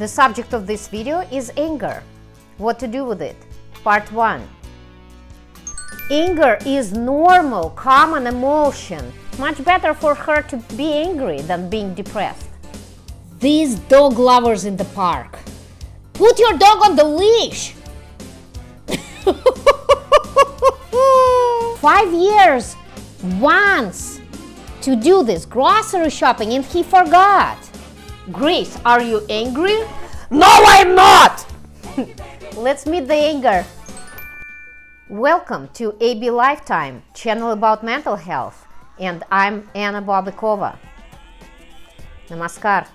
The subject of this video is anger. What to do with it? Part 1. Anger is normal, common emotion. Much better for her to be angry than being depressed. These dog lovers in the park. Put your dog on the leash! 5 years once to do this grocery shopping and he forgot. Grace, are you angry? No, I'm not! Let's meet the anger. Welcome to AB Lifetime, channel about mental health, and I'm Anna Bobikova. Namaskar.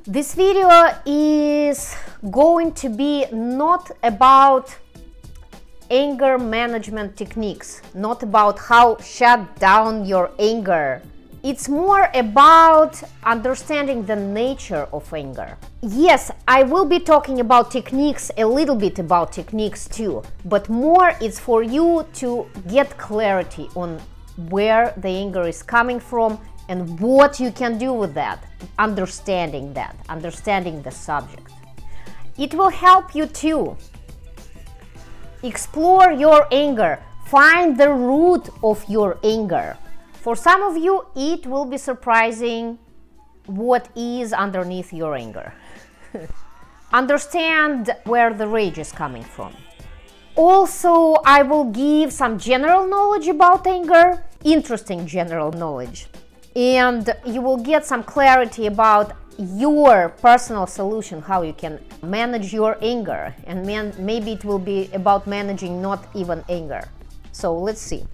This video is going to be not about anger management techniques, not about how shut down your anger. It's more about understanding the nature of anger. Yes, I will be talking about techniques, a little bit about techniques too, but more it's for you to get clarity on where the anger is coming from and what you can do with that, understanding the subject. It will help you to explore your anger, find the root of your anger. For some of you, it will be surprising what is underneath your anger. Understand where the rage is coming from. Also, I will give some general knowledge about anger, interesting general knowledge, and you will get some clarity about your personal solution, how you can manage your anger, and maybe it will be about managing not even anger. So let's see.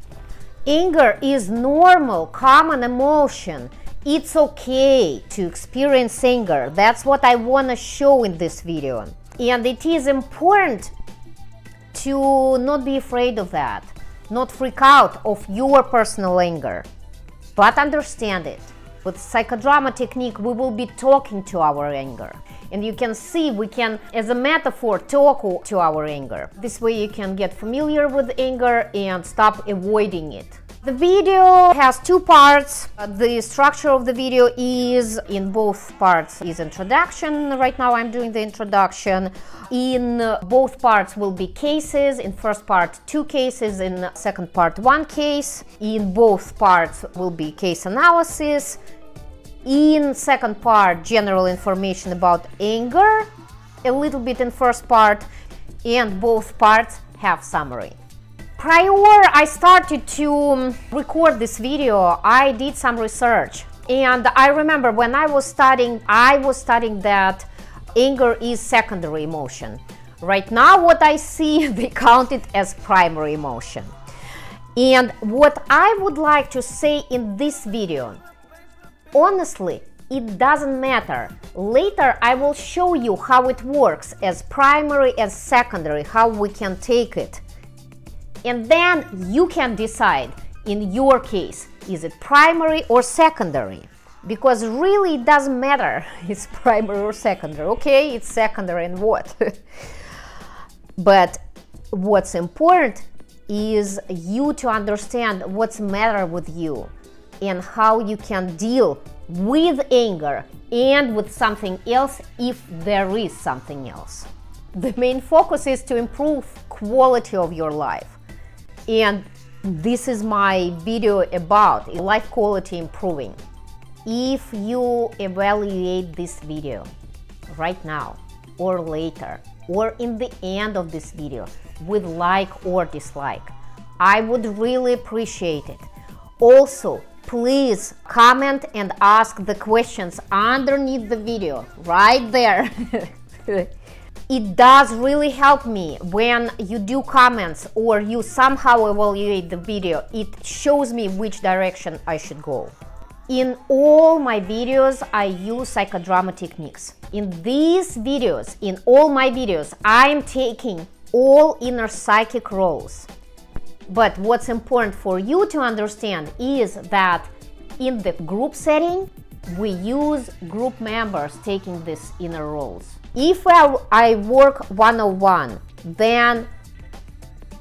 Anger is normal, common emotion. It's okay to experience anger. That's what I want to show in this video. And it is important to not be afraid of that, not freak out of your personal anger, but understand it. With psychodrama technique, we will be talking to our anger. And you can see we can, as a metaphor, talk to our anger. This way you can get familiar with anger and stop avoiding it. The video has 2 parts. The structure of the video is, in both parts, is introduction. Right now I'm doing the introduction. In both parts will be cases. In first part 2 cases, in second part 1 case. In both parts will be case analysis. In second part, general information about anger, a little bit in first part, and both parts have summary. Prior I started to record this video, I did some research, and I remember when I was studying that anger is secondary emotion. Right now what I see, they count it as primary emotion. And what I would like to say in this video, honestly, it doesn't matter. Later I will show you how it works as primary, as secondary, how we can take it. And then you can decide, in your case, is it primary or secondary? Because really it doesn't matter, it's primary or secondary. Okay, it's secondary and what? But what's important is you to understand what's the matter with you and how you can deal with anger and with something else if there is something else. The main focus is to improve quality of your life. And this is my video about life quality improving. If you evaluate this video right now or later or in the end of this video with like or dislike, I would really appreciate it. Also, please comment and ask the questions underneath the video, right there. It does really help me when you do comments or you somehow evaluate the video. It shows me which direction I should go. In all my videos, I use psychodrama techniques. In these videos, in all my videos, I'm taking all inner psychic roles. But what's important for you to understand is that in the group setting, we use group members taking these inner roles. If I work one-on-one, then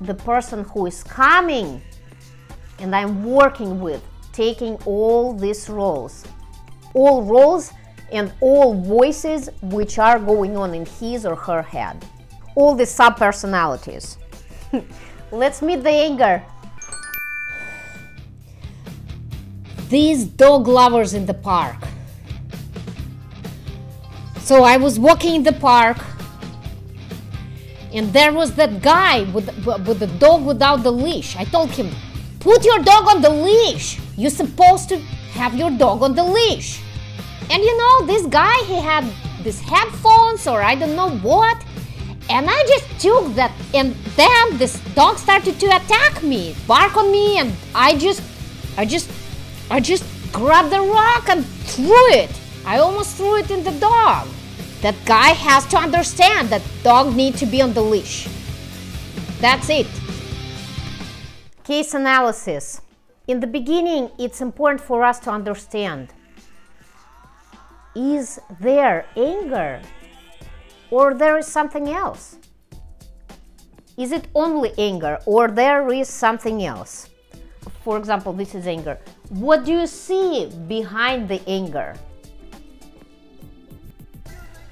the person who is coming and I'm working with, taking all these roles, all roles and all voices which are going on in his or her head. All the sub-personalities. Let's meet the anger. These dog lovers in the park. So I was walking in the park, and there was that guy with the dog without the leash. I told him, put your dog on the leash. You're supposed to have your dog on the leash. And you know, this guy, he had these headphones or I don't know what. And I just took that, and then this dog started to attack me, bark on me, and I just grabbed the rock and threw it. I almost threw it in the dog. That guy has to understand that dog needs to be on the leash. That's it. Case analysis. In the beginning, it's important for us to understand, is there anger or there is something else? Is it only anger or there is something else? For example, this is anger. What do you see behind the anger?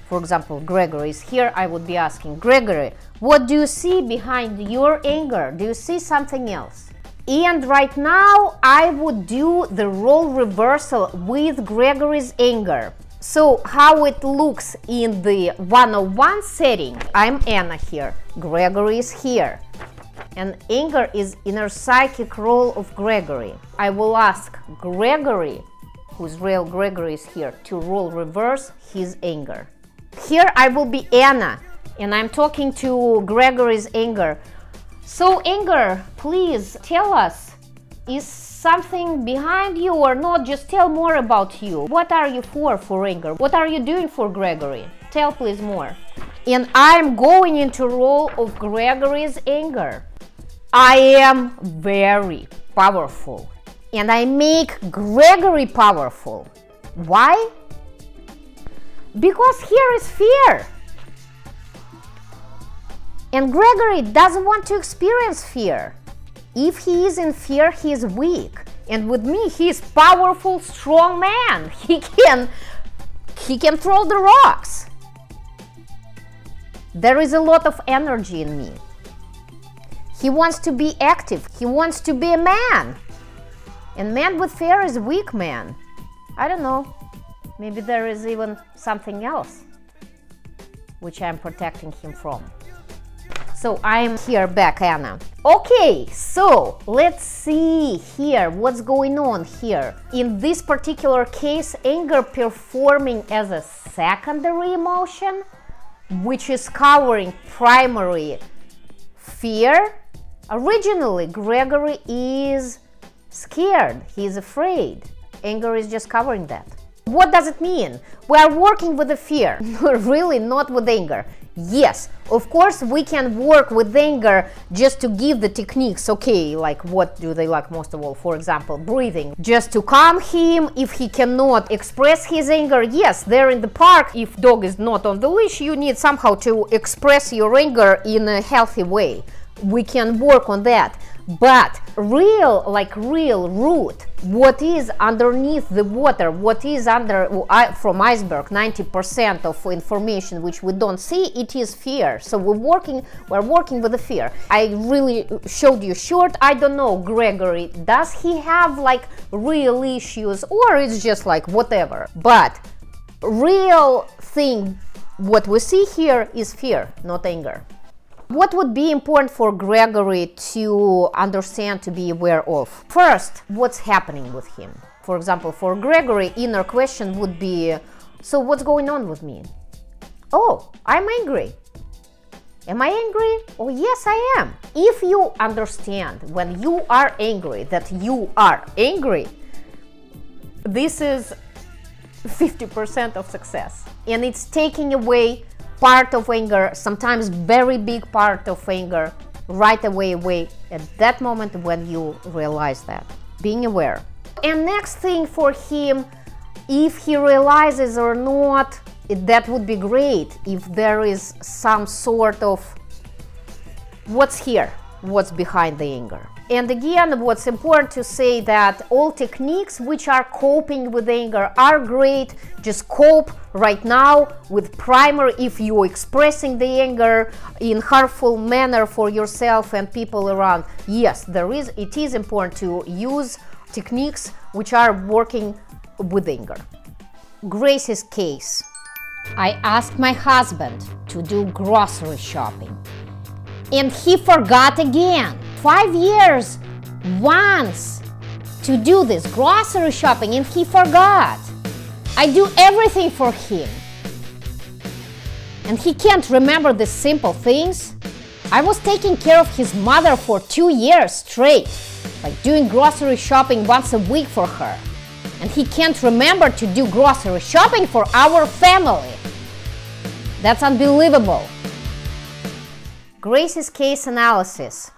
For example, Gregory is here. I would be asking, Gregory, what do you see behind your anger? Do you see something else? And right now, I would do the role reversal with Gregory's anger. So how it looks in the one-on-one setting, I'm Anna here, Gregory is here, and anger is inner psychic role of Gregory. I will ask Gregory, whose real Gregory is here, to role reverse his anger. Here I will be Anna, and I'm talking to Gregory's anger. So anger, please tell us, is something behind you or not? Just tell more about you. What are you for anger? What are you doing for Gregory? Tell please more. And I'm going into role of Gregory's anger. I am very powerful and I make Gregory powerful. Why? Because here is fear. And Gregory doesn't want to experience fear. If he is in fear, he is weak. And with me, he is powerful, strong man. He can throw the rocks. There is a lot of energy in me. He wants to be active. He wants to be a man. And man with fear is weak man. I don't know. Maybe there is even something else which I'm protecting him from. So I'm here back, Anna. Okay, so let's see here what's going on here. In this particular case, anger performing as a secondary emotion, which is covering primary fear. Originally, Gregory is scared, he is afraid. Anger is just covering that. What does it mean? We are working with the fear, really not with anger. Yes, of course we can work with anger just to give the techniques, okay, like what do they like most of all? For example, breathing, just to calm him if he cannot express his anger. Yes, there in the park, if dog is not on the leash, you need somehow to express your anger in a healthy way. We can work on that. But real root, what is underneath the water, what is under from iceberg, 90% of information which we don't see, it is fear. So we're working with the fear. I really showed you short. I don't know, Gregory, does he have like real issues or it's just like whatever? But real thing, what we see here is fear, not anger. What would be important for Gregory to understand, to be aware of? First, what's happening with him? For example, for Gregory, inner question would be, so what's going on with me? Oh, I'm angry. Am I angry? Oh, yes, I am. If you understand when you are angry that you are angry, this is 50% of success. And it's taking away part of anger, sometimes very big part of anger, right away at that moment when you realize that. Being aware. And next thing for him, if he realizes or not, that would be great if there is some sort of what's here, what's behind the anger. And again, what's important to say that all techniques which are coping with anger are great. Just cope right now with primer if you're expressing the anger in harmful manner for yourself and people around. Yes, it is important to use techniques which are working with anger. Grace's case. I asked my husband to do grocery shopping, and he forgot again. 5 years once to do this grocery shopping, and he forgot. I do everything for him, and he can't remember the simple things. I was taking care of his mother for 2 years straight, like doing grocery shopping once a week for her, and he can't remember to do grocery shopping for our family. That's unbelievable. Grace's case analysis.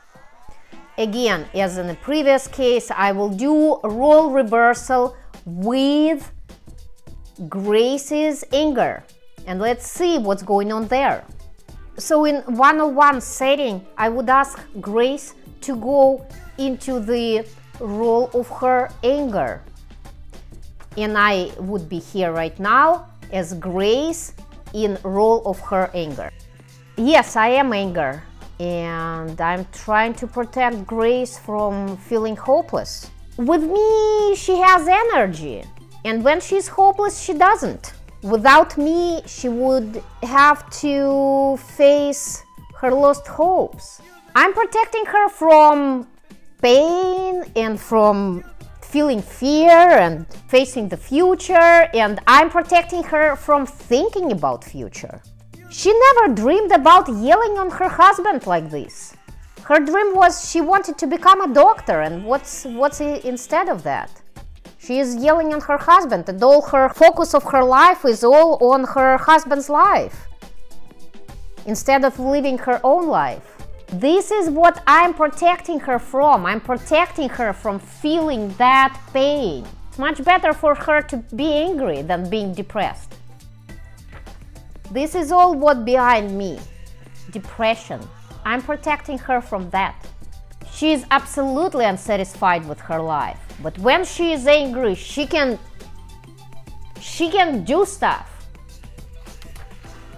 Again, as in the previous case, I will do role reversal with Grace's anger, and let's see what's going on there. So in one-on-one setting, I would ask Grace to go into the role of her anger, and I would be here right now as Grace in role of her anger. Yes, I am angry, and I'm trying to protect Grace from feeling hopeless. With me, she has energy, and when she's hopeless, she doesn't. Without me, she would have to face her lost hopes. I'm protecting her from pain and from feeling fear and facing the future, and I'm protecting her from thinking about future. She never dreamed about yelling on her husband like this. Her dream was she wanted to become a doctor, and what's instead of that? She is yelling on her husband, and all her focus of her life is all on her husband's life, instead of living her own life. This is what I'm protecting her from. I'm protecting her from feeling that pain. It's much better for her to be angry than being depressed. This is all what behind me. Depression. I'm protecting her from that. She is absolutely unsatisfied with her life. But when she is angry, she can do stuff.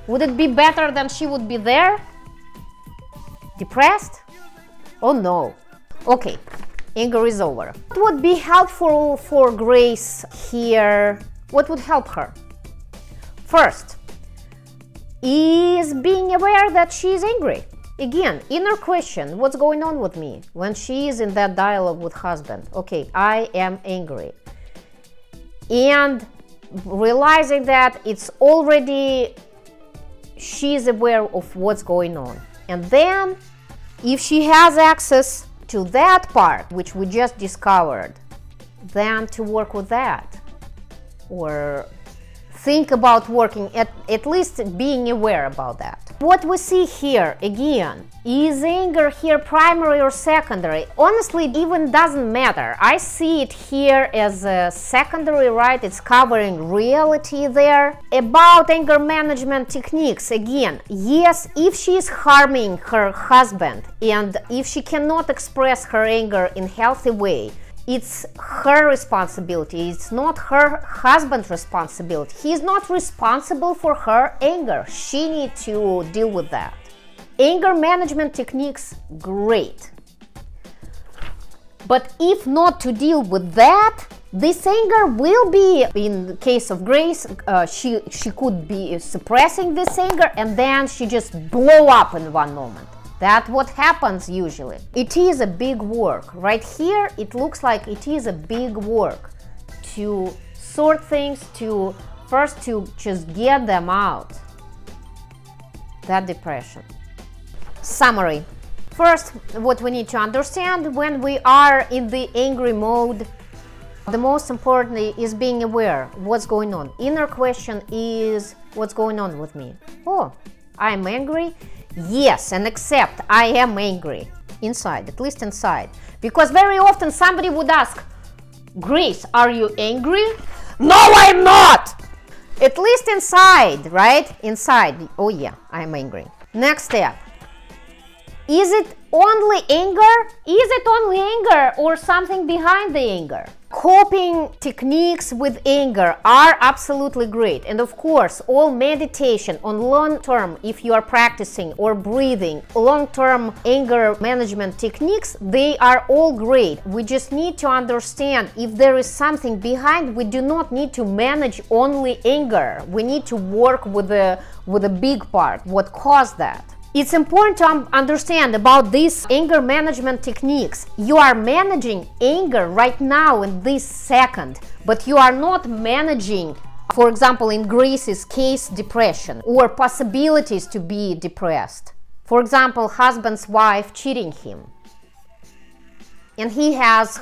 Would it be better than she would be there? Depressed? Oh no. Okay, anger is over. What would be helpful for Grace here? What would help her? First, is being aware that she is angry. Again, inner question, what's going on with me when she is in that dialogue with husband? Okay, I am angry. And realizing that it's already, she's aware of what's going on. And then, if she has access to that part, which we just discovered, then to work with that. Or think about working, at least being aware about that. What we see here, again, is anger here primary or secondary? Honestly, it even doesn't matter. I see it here as a secondary, right? It's covering reality there. About anger management techniques, again, yes, if she is harming her husband and if she cannot express her anger in a healthy way, it's her responsibility. It's not her husband's responsibility. He's not responsible for her anger. She needs to deal with that. Anger management techniques, great. But if not to deal with that, this anger will be, in the case of Grace, she could be suppressing this anger and then she just blow up in one moment. That's what happens usually. It is a big work. Right here, it looks like it is a big work to sort things, to first to just get them out. That depression. Summary. First, what we need to understand when we are in the angry mode, the most important is being aware what's going on. Inner question is what's going on with me. Oh, I'm angry. Yes, and accept I am angry inside, at least inside. Because very often somebody would ask, Grace, are you angry? No, I'm not! At least inside, right? Inside. Oh yeah, I'm angry. Next step. Is it only anger? Is it only anger or something behind the anger? Coping techniques with anger are absolutely great. And of course, all meditation on long term, if you are practicing, or breathing, long-term anger management techniques, they are all great. We just need to understand if there is something behind. We do not need to manage only anger. We need to work with the big part, what caused that. It's important to understand about these anger management techniques. You are managing anger right now in this second, but you are not managing, for example, in Grace's case, depression or possibilities to be depressed. For example, husband's wife cheating him, and he has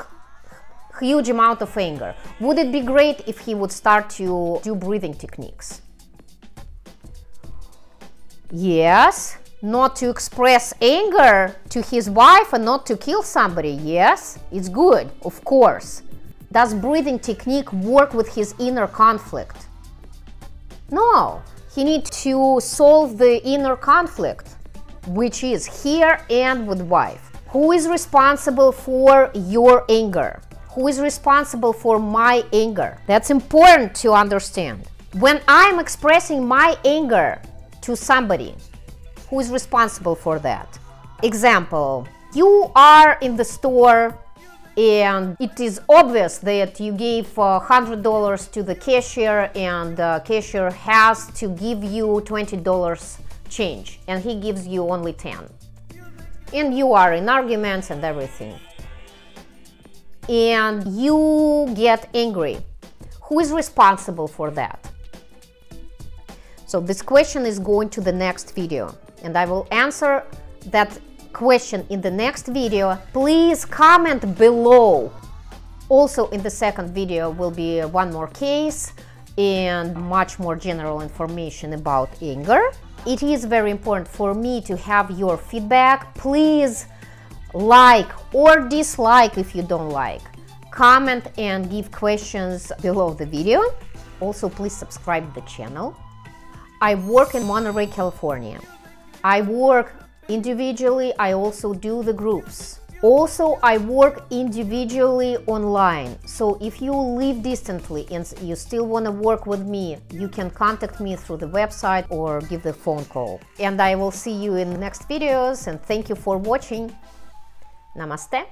huge amount of anger. Would it be great if he would start to do breathing techniques? Yes. Not to express anger to his wife and not to kill somebody. Yes, it's good, of course. Does breathing technique work with his inner conflict? No, he needs to solve the inner conflict, which is here and with wife. Who is responsible for your anger? Who is responsible for my anger? That's important to understand. When I'm expressing my anger to somebody, who is responsible for that? Example, you are in the store and it is obvious that you gave $100 to the cashier and the cashier has to give you $20 change and he gives you only 10. And you are in arguments and everything. And you get angry. Who is responsible for that? So this question is going to the next video. And I will answer that question in the next video. Please comment below. Also in the second video will be one more case and much more general information about anger. It is very important for me to have your feedback. Please like or dislike if you don't like. Comment and give questions below the video. Also, please subscribe to the channel. I work in Monterey, California. I work individually, I also do the groups. Also, I work individually online. So if you live distantly and you still want to work with me, you can contact me through the website or give the phone call. And I will see you in the next videos, and thank you for watching. Namaste.